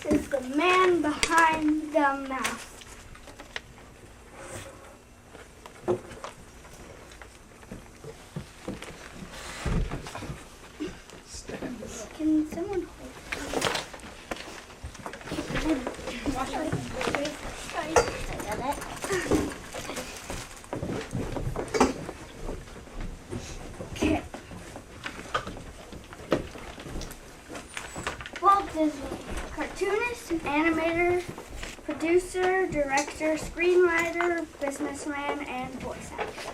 is the man behind the mouse. Can someone hold Okay. Walt Disney, cartoonist, animator, producer, director, screenwriter, businessman, and voice actor.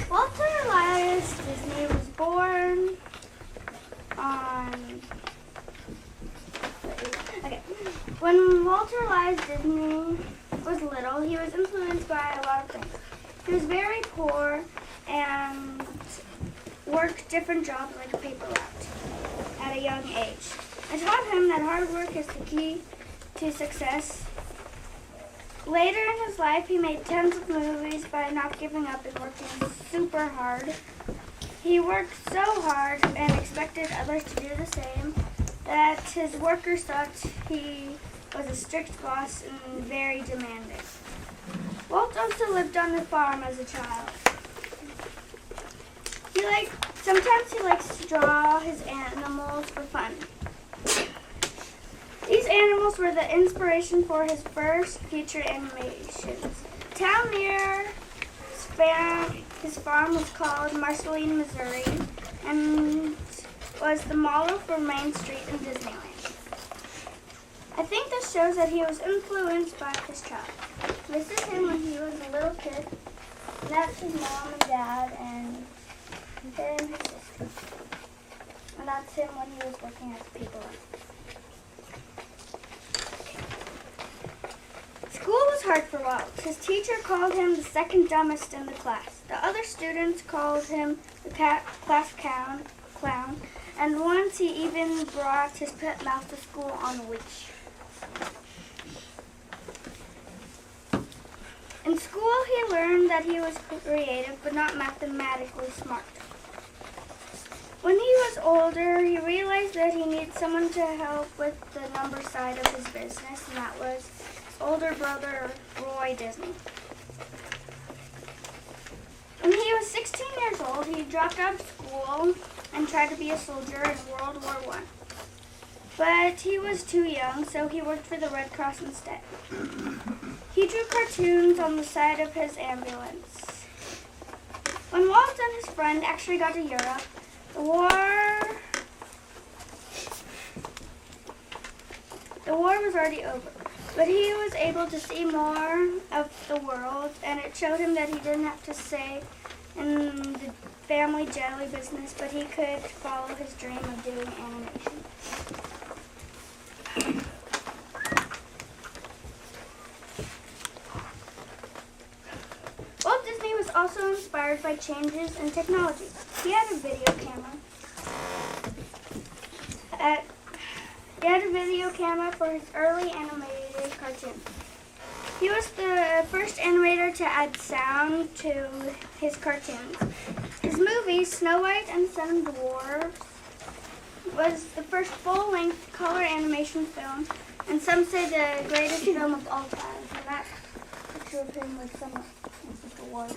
Walter Elias Disney was born on... When Walter Elias Disney was little, he was influenced by a lot of things. He was very poor and worked different jobs like a paper route at a young age. I taught him that hard work is the key to success. Later in his life, he made tons of movies by not giving up and working super hard. He worked so hard and expected others to do the same that his workers thought he was a strict boss and very demanding. Walt also lived on a farm as a child. Sometimes he likes to draw his animals for fun. These animals were the inspiration for his first feature animations. The town near his farm was called Marceline, Missouri, and was the model for Main Street in Disneyland. I think this shows that he was influenced by his child. This is him when he was a little kid. And that's his mom and dad and then his sister. And that's him when he was working as a paper route. School was hard for Walt. His teacher called him the second dumbest in the class. The other students called him the class clown, and once he even brought his pet mouse to school on a leash. In school, he learned that he was creative but not mathematically smart. When he was older, he realized that he needed someone to help with the number side of his business, and that was his older brother, Roy Disney. When he was 16 years old, he dropped out of school and tried to be a soldier in World War I. But he was too young, so he worked for the Red Cross instead. He drew cartoons on the side of his ambulance. When Walt and his friend actually got to Europe, the war was already over. But he was able to see more of the world, and it showed him that he didn't have to stay in the family jelly business, but he could follow his dream of doing animation. Walt Disney was also inspired by changes in technology. He had a video camera. For his early animated cartoons. He was the first animator to add sound to his cartoons. His movie, Snow White and the Seven Dwarfs, was the first full-length color animation film, and some say the greatest film of all time. And that's a picture of him with some awards.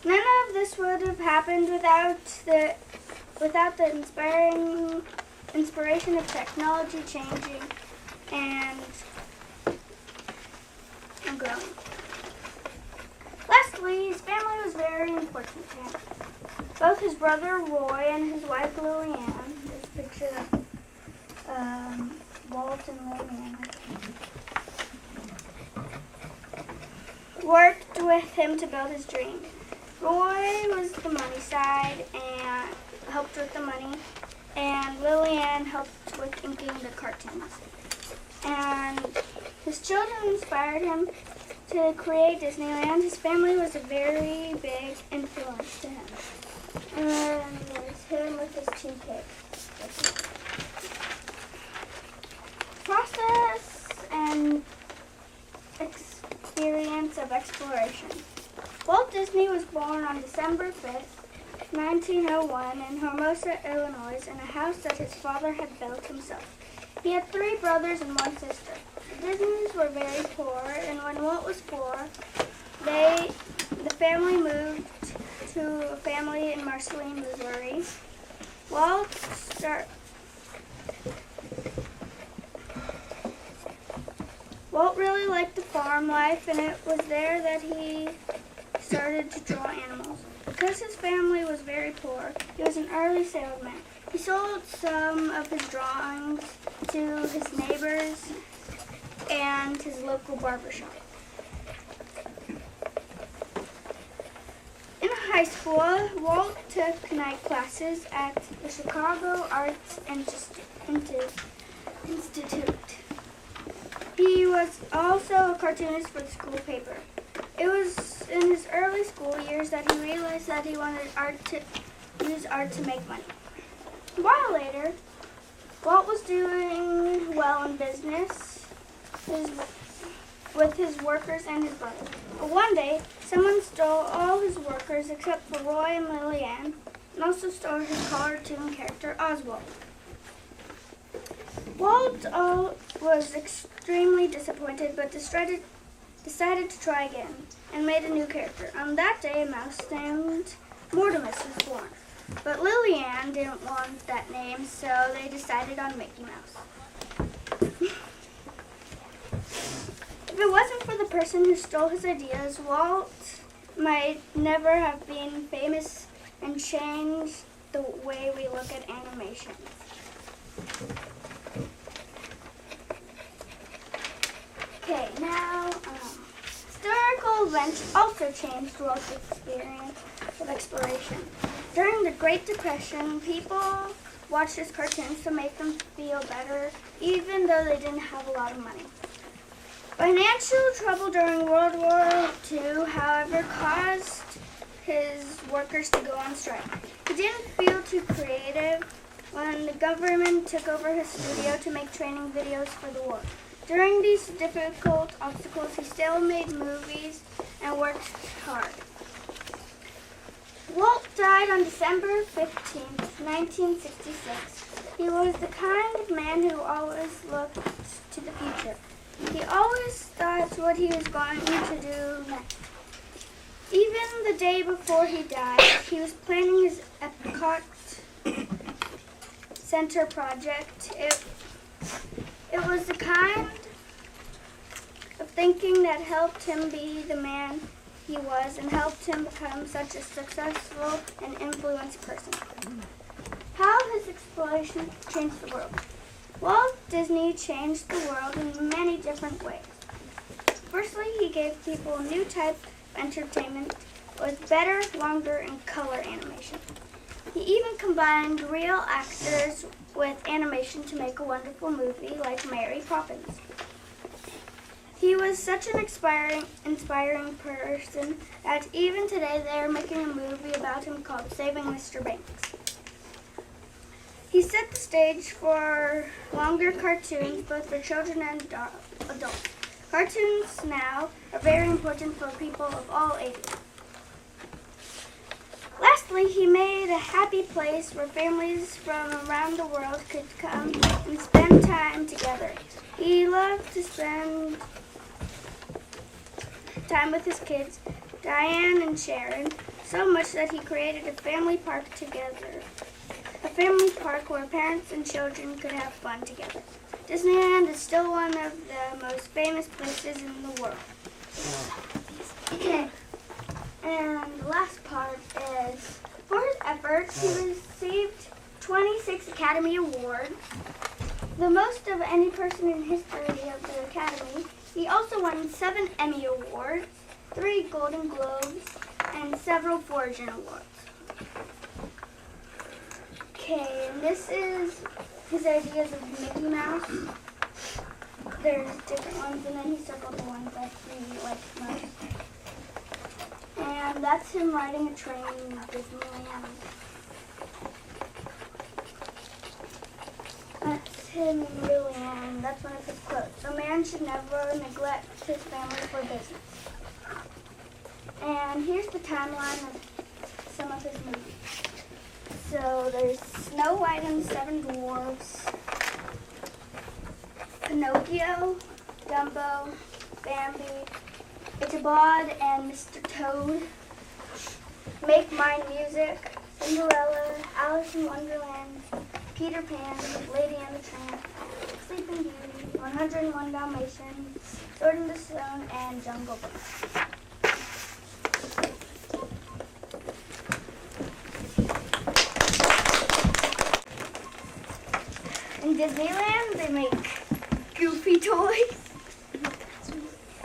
None of this would have happened without the inspiration of technology changing and growing. Lastly, his family was very important to him. Both his brother Roy and his wife Lillian, this picture of Walt and Lillian, worked with him to build his dream. Roy was the money side and helped with the money, and Lillian helped with inking the cartoons. And his children inspired him to create Disneyland. His family was a very big influence to him. And then there's him with his two kids. Process and experience Moments of Exploration. Walt Disney was born on December 5th, 1901 in Hermosa, Illinois, in a house that his father had built himself. He had 3 brothers and 1 sister. The Disneys were very poor, and when Walt was 4, the family moved to a family in Marceline, Missouri. Walt really liked the farm life, and it was there that he started to draw animals. Because his family was very poor, he was an early salesman. He sold some of his drawings to his neighbors and his local barbershop. In high school, Walt took night classes at the Chicago Arts Institute. He was also a cartoonist for the school paper. It was in his early school years that he realized that he wanted to use art to make money. A while later, Walt was doing well in business with his workers and his brother. But one day, someone stole all his workers except for Roy and Lillian, and also stole his cartoon character, Oswald. Walt was extremely disappointed, but decided to try again, and made a new character. On that day, a mouse named Mortimus was born. But Lillian didn't want that name, so they decided on Mickey Mouse. If it wasn't for the person who stole his ideas, Walt might never have been famous and changed the way we look at animation. Okay, now, historical events also changed Walt's experience of exploration. During the Great Depression, people watched his cartoons to make them feel better, even though they didn't have a lot of money. Financial trouble during World War II, however, caused his workers to go on strike. He didn't feel too creative when the government took over his studio to make training videos for the war. During these difficult obstacles, he still made movies and worked hard. Walt died on December 15th, 1966. He was the kind of man who always looked to the future. He always thought what he was going to do next. Even the day before he died, he was planning his Epcot Center project. It was the kind of thinking that helped him be the man he was and helped him become such a successful and influenced person. How his exploration changed the world. Walt Disney changed the world in many different ways. Firstly, he gave people a new type of entertainment with better, longer, and color animation. He even combined real actors with animation to make a wonderful movie like Mary Poppins. He was such an inspiring person that even today they are making a movie about him called Saving Mr. Banks. He set the stage for longer cartoons, both for children and adults. Cartoons now are very important for people of all ages. Lastly, he made a happy place where families from around the world could come and spend time together. He loved to spend time with his kids, Diane and Sharon, so much that he created a family park together. A family park where parents and children could have fun together. Disneyland is still one of the most famous places in the world. Okay, and the last part is, for his efforts, he received 26 Academy Awards, the most of any person in history of the Academy. He also won 7 Emmy Awards, 3 Golden Globes, and several Fortune Awards. Okay, and this is his ideas of Mickey Mouse. There's different ones, and then he circled the ones that he liked most. And that's him riding a train in Disneyland. That's him really, and that's one of his quotes. A man should never neglect his family for business. And here's the timeline of some of his movies. So there's Snow White and the Seven Dwarfs, Pinocchio, Dumbo, Bambi, Ichabod and Mr. Toad, Make Mine Music, Cinderella, Alice in Wonderland, Peter Pan, Lady and the Tramp, Sleeping Beauty, 101 Dalmatians, Sword in the Stone, and Jungle Book. In Disneyland, they make Goofy toys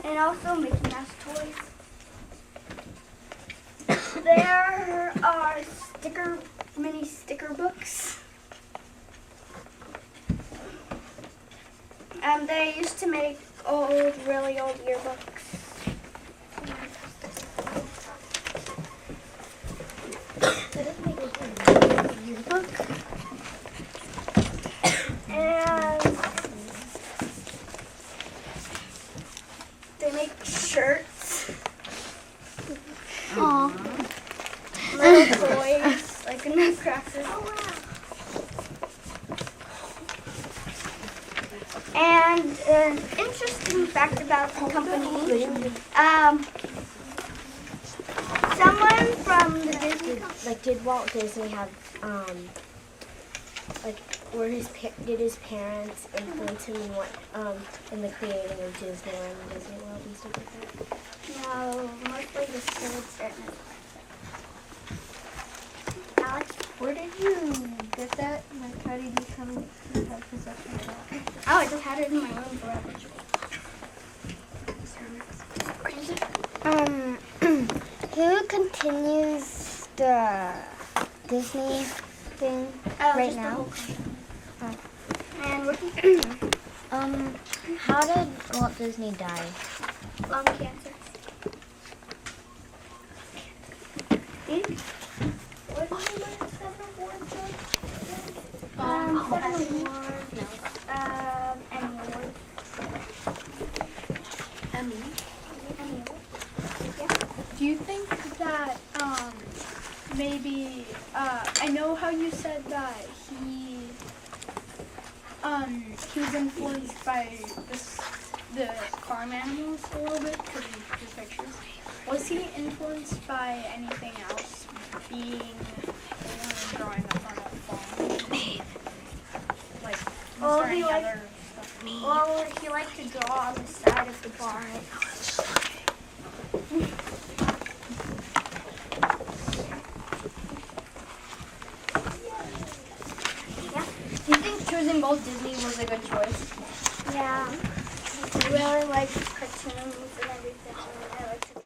and also Mickey Mouse toys. There are mini sticker books. They used to make really old yearbooks. Yearbook. And they make shirts. Aww. Little toys, like a nutcracker. And an interesting fact about the company, someone from the Disney company. Like, did Walt Disney have, did his parents influence him in in the creating of Disneyland and Disney World and stuff like that? No, mostly the spirits and Alex, Where did you get that? Like, how did you come to have possession of that? oh, I just had it in my room forever. Who continues the Disney thing right Just the now? whole company. And Ricky, How did Walt Disney die? lung cancer. What did you win 7 awards on? 7 awards. No. Emmy awards. Emmy. Emmy awards. Do you think that maybe I know how you said that he was influenced by the farm animals a little bit because of his pictures. Was he influenced by anything else, being growing up on a farm? Like, was there any other stuff? Well, he liked to draw on the side of the barn. Do you think choosing Walt Disney was a good choice? Yeah. I really like cartoons and everything. I like to